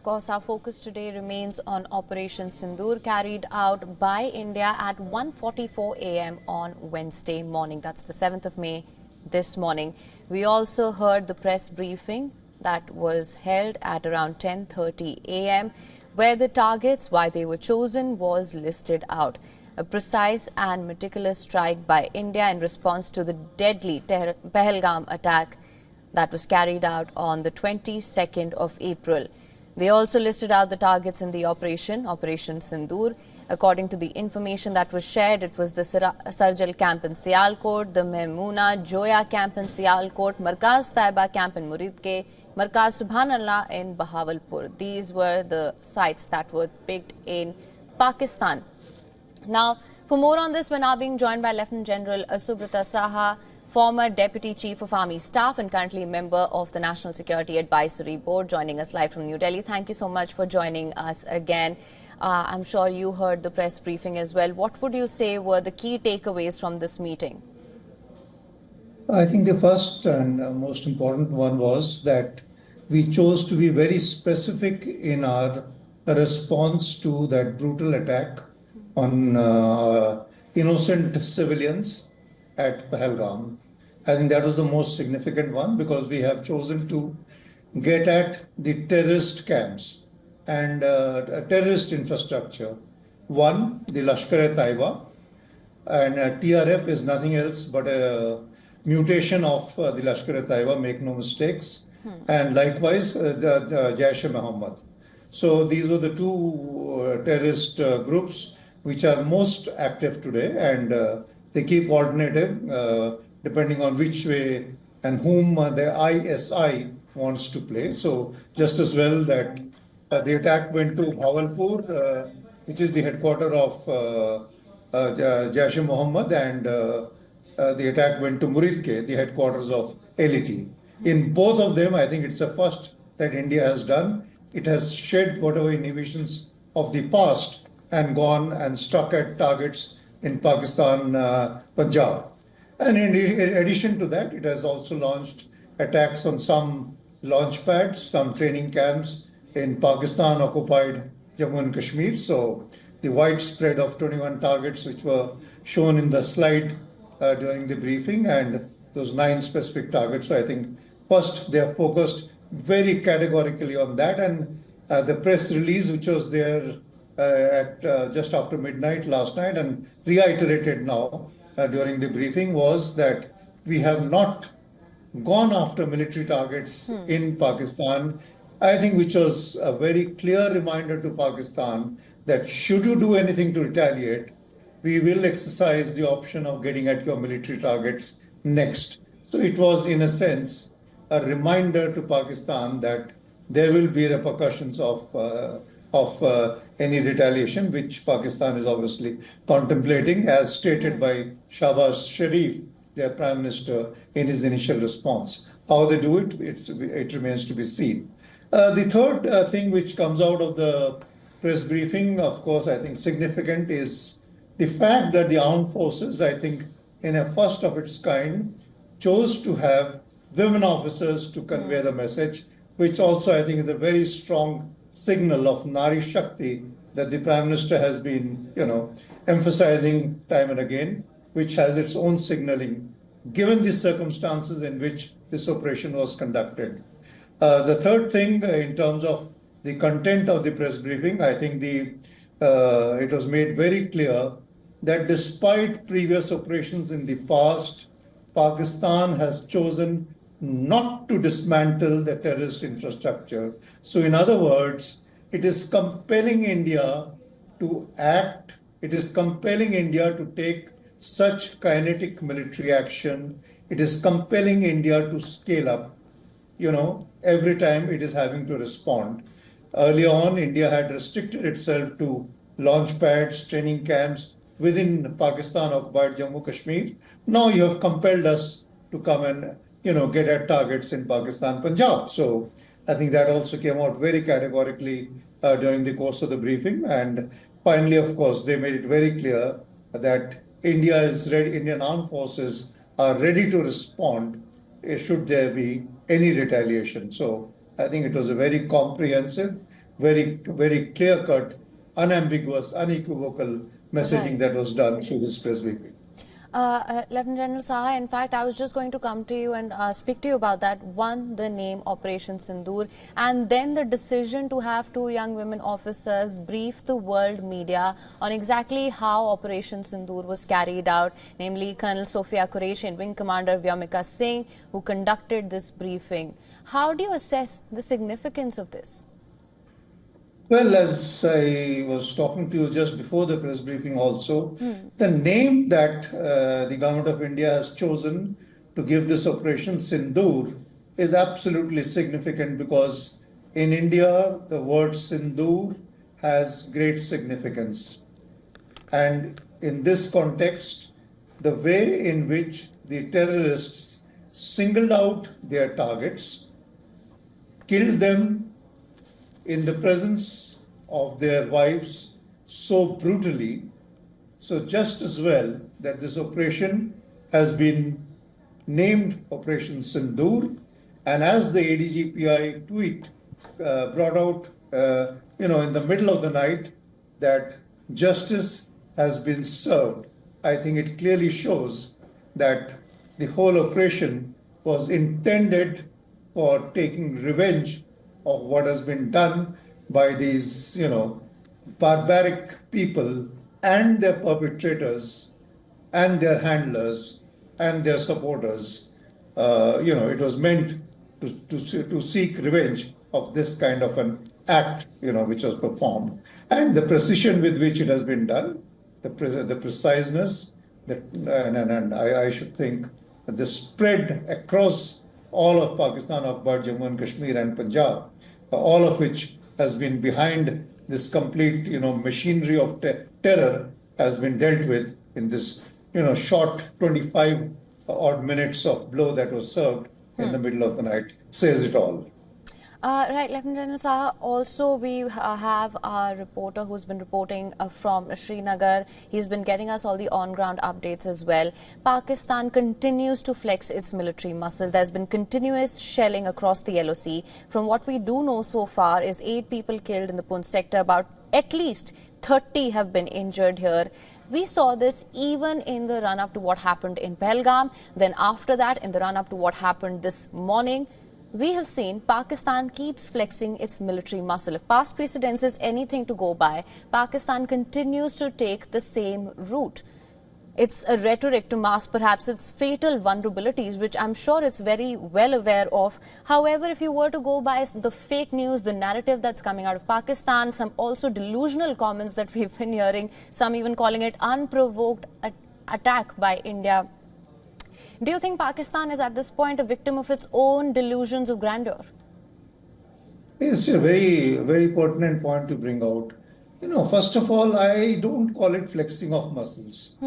of course, our focus today remains on Operation Sindoor, carried out by India at 1:44 a.m. on Wednesday morning. That's the 7th of May this morning. We also heard the press briefing that was held at around 10:30 a.m., where the targets, why they were chosen, was listed out. A precise and meticulous strike by India in response to the deadly Pahalgam attack that was carried out on the 22nd of April. They also listed out the targets in the Operation Sindoor. According to the information that was shared, it was the Sarjal camp in Sialkot, the Mehmoona Joya camp in Sialkot, Jaish-e-Mohammed camp in Muridke, Markaz Subhanallah in Bahawalpur. These were the sites that were picked in Pakistan. Now, for more on this, we're now being joined by Lieutenant General Subrata Saha, former Deputy Chief of Army Staff and currently a member of the National Security Advisory Board, joining us live from New Delhi. Thank you so much for joining us again. I'm sure you heard the press briefing as well. What would you say were the key takeaways from this meeting? I think the first and most important one was that we chose to be very specific in our response to that brutal attack on innocent civilians at Pahalgam. I think that was the most significant one because we have chosen to get at the terrorist camps and terrorist infrastructure. One, the Lashkar-e-Taiba, and TRF is nothing else but a mutation of the Lashkar-e-Taiba, make no mistakes, and likewise the Jaish-e-Mohammed. So these were the two terrorist groups which are most active today, and they keep alternating depending on which way and whom the ISI wants to play. So just as well that the attack went to Bahawalpur, which is the headquarters of Jaish-e-Mohammed, and the attack went to Muridke, the headquarters of LET. In both of them, I think it's a first that India has done. It has shed whatever inhibitions of the past and gone and struck at targets in Pakistan, Punjab. And in addition to that, it has also launched attacks on some launch pads, some training camps in Pakistan-occupied Jammu and Kashmir. So the widespread of 21 targets which were shown in the slide during the briefing, and those 9 specific targets. So I think first they are focused very categorically on that, and the press release which was there at just after midnight last night and reiterated now during the briefing was that we have not gone after military targets in Pakistan. I think which was a very clear reminder to Pakistan that should you do anything to retaliate, we will exercise the option of getting at your military targets next. So it was, in a sense, a reminder to Pakistan that there will be repercussions of any retaliation, which Pakistan is obviously contemplating, as stated by Shahbaz Sharif, their Prime Minister, in his initial response. How they do it, it remains to be seen. The third thing which comes out of the press briefing, of course, I think significant is the fact that the armed forces, I think, in a first of its kind, chose to have women officers to convey the message, which also I think is a very strong signal of Nari Shakti that the Prime Minister has been, emphasizing time and again, which has its own signaling, given the circumstances in which this operation was conducted. The third thing, in terms of the content of the press briefing, I think it was made very clear that despite previous operations in the past, Pakistan has chosen not to dismantle the terrorist infrastructure. So in other words, it is compelling India to act. It is compelling India to take such kinetic military action. It is compelling India to scale up, every time it is having to respond. Early on, India had restricted itself to launch pads, training camps within Pakistan-occupied Jammu Kashmir. Now you have compelled us to come and get at targets in Pakistan, Punjab. So I think that also came out very categorically during the course of the briefing. And finally, of course, they made it very clear that India is ready, Indian armed forces are ready to respond should there be any retaliation. So I think it was a very comprehensive, very clear-cut, unambiguous, unequivocal messaging Right. that was done through this press briefing. Lieutenant General Saha, in fact, I was just going to come to you and speak to you about that. One, the name Operation Sindoor, and then the decision to have two young women officers brief the world media on exactly how Operation Sindoor was carried out, namely Colonel Sophia Qureshi and Wing Commander Vyomika Singh, who conducted this briefing. How do you assess the significance of this? Well, as I was talking to you just before the press briefing also, the name that the government of India has chosen to give this operation Sindoor is absolutely significant because in India, the word Sindoor has great significance. And in this context, the way in which the terrorists singled out their targets, killed them in the presence of their wives so brutally. So just as well that this operation has been named Operation Sindoor, and as the ADGPI tweet brought out, in the middle of the night, that justice has been served. I think it clearly shows that the whole operation was intended for taking revenge of what has been done by these, barbaric people and their perpetrators and their handlers and their supporters. It was meant to seek revenge of this kind of an act, which was performed. And the precision with which it has been done, the preciseness, and I should think the spread across all of Pakistan, Akbar, Jammu and Kashmir and Punjab, all of which has been behind this complete, machinery of terror has been dealt with in this, short 25 odd minutes of blow that was served in the middle of the night, says it all. Right, Lieutenant General Saha. Also, we have our reporter who's been reporting from Srinagar. He's been getting us all the on-ground updates as well. Pakistan continues to flex its military muscle. There's been continuous shelling across the LOC. From what we do know so far is 8 people killed in the Poonch sector. About at least 30 have been injured here. We saw this even in the run-up to what happened in Pahalgam. Then after that, in the run-up to what happened this morning, we have seen Pakistan keeps flexing its military muscle. If past precedence is anything to go by, Pakistan continues to take the same route. It's a rhetoric to mask perhaps its fatal vulnerabilities, which I'm sure it's very well aware of. However, if you were to go by the fake news, the narrative that's coming out of Pakistan, some also delusional comments that we've been hearing, some even calling it unprovoked attack by India. Do you think Pakistan is at this point a victim of its own delusions of grandeur? It's a very, very pertinent point to bring out. First of all, I don't call it flexing of muscles.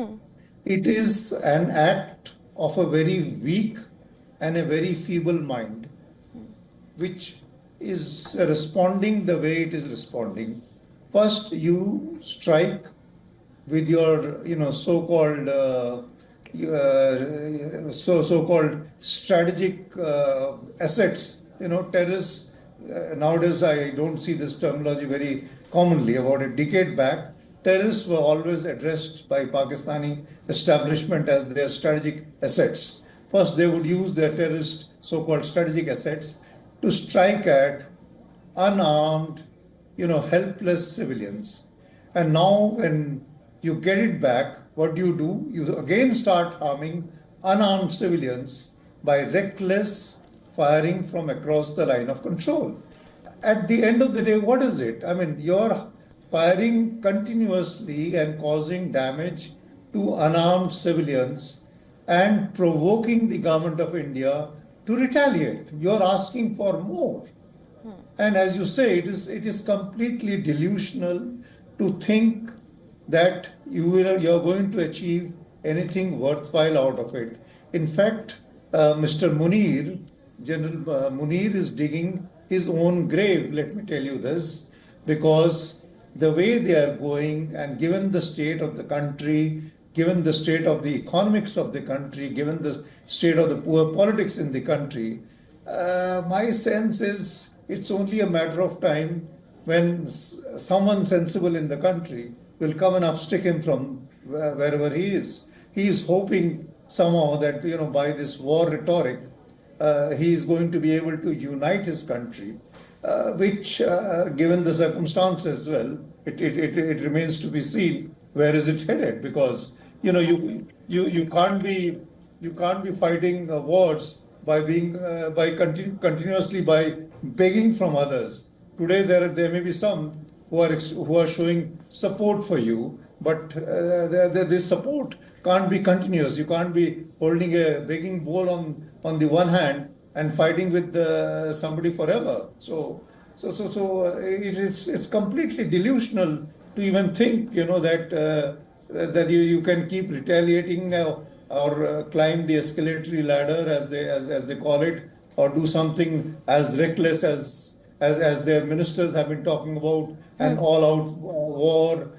It is an act of a very weak and a very feeble mind, which is responding the way it is responding. First, you strike with your, so-called so-called strategic assets. Terrorists, nowadays I don't see this terminology very commonly. About a decade back, terrorists were always addressed by Pakistani establishment as their strategic assets. First, they would use their terrorist so-called strategic assets to strike at unarmed, helpless civilians. And now when you get it back, what do? You again start harming unarmed civilians by reckless firing from across the line of control. At the end of the day, what is it? I mean, you're firing continuously and causing damage to unarmed civilians and provoking the government of India to retaliate. You're asking for more. And as you say, it is completely delusional to think that you're going to achieve anything worthwhile out of it. In fact, Mr. Munir, General Munir is digging his own grave, let me tell you this, because the way they are going, and given the state of the country, given the state of the economics of the country, given the state of the poor politics in the country, my sense is it's only a matter of time when someone sensible in the country will come and upstick him from wherever he is. He is hoping somehow that, by this war rhetoric, he is going to be able to unite his country, which, given the circumstances, well, it remains to be seen where is it headed, because you can't be fighting wars by being continuously by begging from others. Today there may be some who are showing support for you, but this support can't be continuous. You can't be holding a begging bowl on the one hand and fighting with somebody forever. It's completely delusional to even think, that you can keep retaliating, or climb the escalatory ladder, as they call it, or do something as reckless as their ministers have been talking about, an all-out war,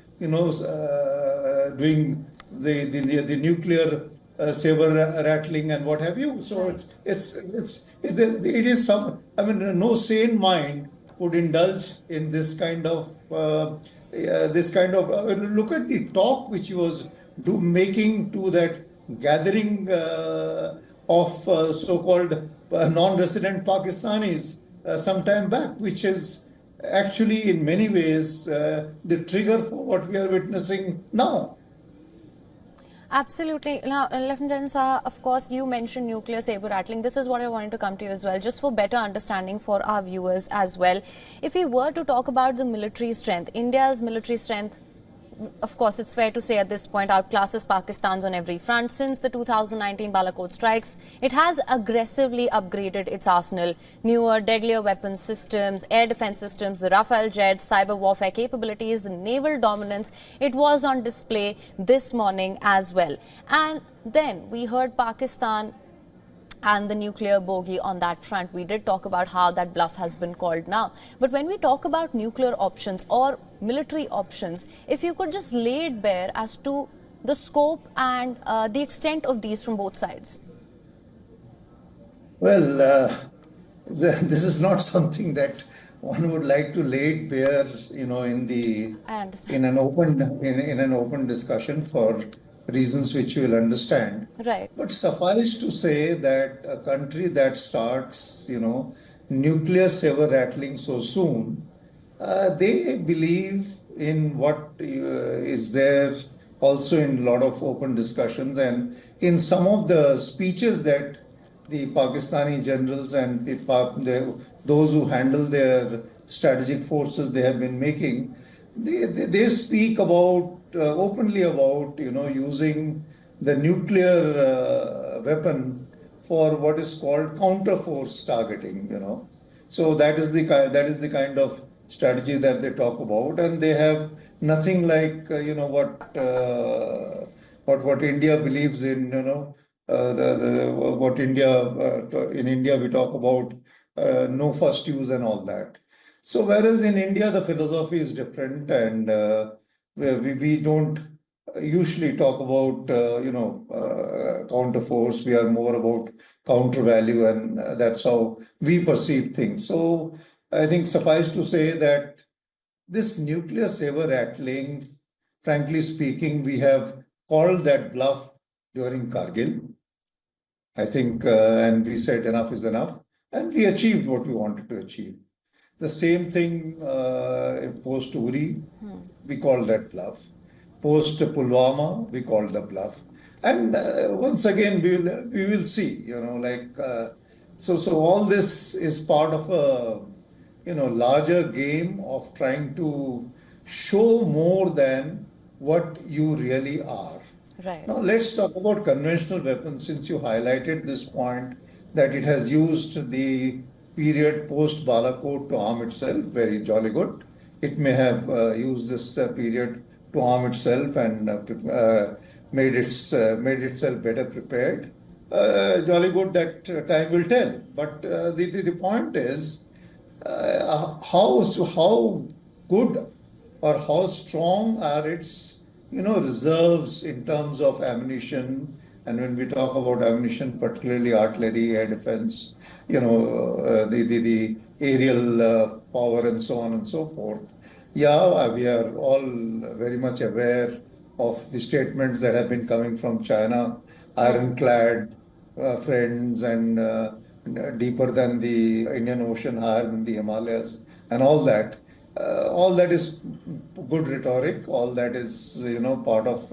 doing the nuclear saber rattling and what have you. So Right. it is some. I mean, no sane mind would indulge in this kind of. Look at the talk which he was making to that gathering of so-called non-resident Pakistanis some time back, which is actually in many ways the trigger for what we are witnessing now. Absolutely. Now, Lieutenant General Saha, of course, you mentioned nuclear saber rattling. This is what I wanted to come to you as well, just for better understanding for our viewers as well. If we were to talk about the military strength, India's military strength, of course, it's fair to say at this point outclasses Pakistan's on every front. Since the 2019 Balakot strikes, it has aggressively upgraded its arsenal. Newer, deadlier weapons systems, air defense systems, the Rafale jets, cyber warfare capabilities, the naval dominance. It was on display this morning as well. And then we heard Pakistan and the nuclear bogey on that front. We did talk about how that bluff has been called now. But when we talk about nuclear options or military options, if you could just lay it bare as to the scope and the extent of these from both sides. Well, this is not something that one would like to lay it bare, I understand. in an open discussion, for reasons which you will understand. Right. But suffice to say that a country that starts, nuclear saber rattling so soon, they believe in what is there also in a lot of open discussions, and in some of the speeches that the Pakistani generals and those who handle their strategic forces, they have been making. They speak about openly about using the nuclear weapon for what is called counter force targeting. So that is the kind of strategy that they talk about, and they have nothing like what India believes in. What India in India we talk about no first use and all that. So whereas in India the philosophy is different, and we don't usually talk about counter force. We are more about counter value, and that's how we perceive things. So I think suffice to say that this nuclear saber rattling, frankly speaking, we have called that bluff during Kargil. I think, and we said enough is enough, and we achieved what we wanted to achieve. The same thing post Uri, we call that bluff. Post Pulwama, we call the bluff. And once again, we will see. So all this is part of a larger game of trying to show more than what you really are. Right. Now, let's talk about conventional weapons, since you highlighted this point that it has used the period post Balakot to arm itself. Very jolly good. It may have used this period to arm itself and made itself better prepared. Jolly good, that time will tell. But the point is, how good or how strong are its reserves in terms of ammunition. And when we talk about ammunition, particularly artillery, air defense, the aerial power and so on and so forth. Yeah, we are all very much aware of the statements that have been coming from China, ironclad friends and deeper than the Indian Ocean, higher than the Himalayas, and all that. All that is good rhetoric. All that is, part of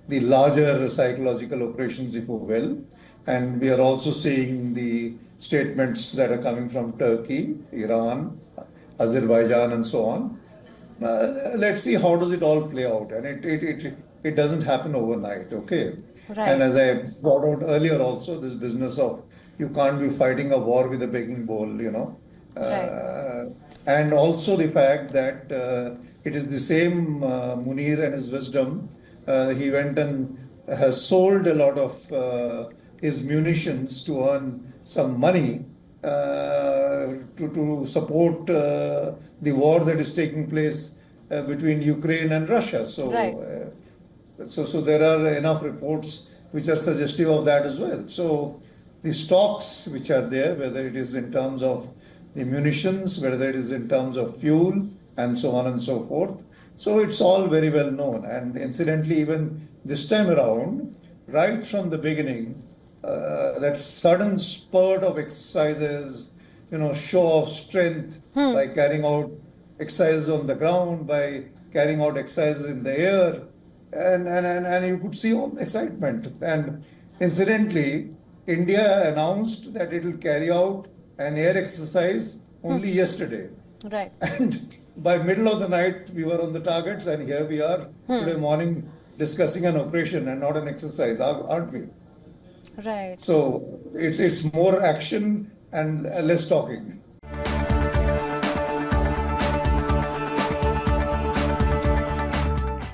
the larger psychological operations, if you will. And we are also seeing the statements that are coming from Turkey, Iran, Azerbaijan, and so on. Let's see how does it all play out, and it doesn't happen overnight, okay? And Right, as I brought out earlier, also this business of you can't be fighting a war with a begging bowl, right, and also the fact that it is the same Munir and his wisdom. He went and has sold a lot of his munitions to earn some money to support the war that is taking place between Ukraine and Russia. right. So there are enough reports which are suggestive of that as well. So the stocks which are there, whether it is in terms of the munitions, whether it is in terms of fuel, and so on and so forth. So it's all very well known. And incidentally, even this time around, right from the beginning, that sudden spurt of exercises, show of strength by carrying out exercises on the ground, by carrying out exercises in the air, and you could see all the excitement. And incidentally, India announced that it will carry out an air exercise only yesterday. Right, And by middle of the night, we were on the targets, and here we are today morning discussing an operation and not an exercise, aren't we? right. So it's more action and less talking.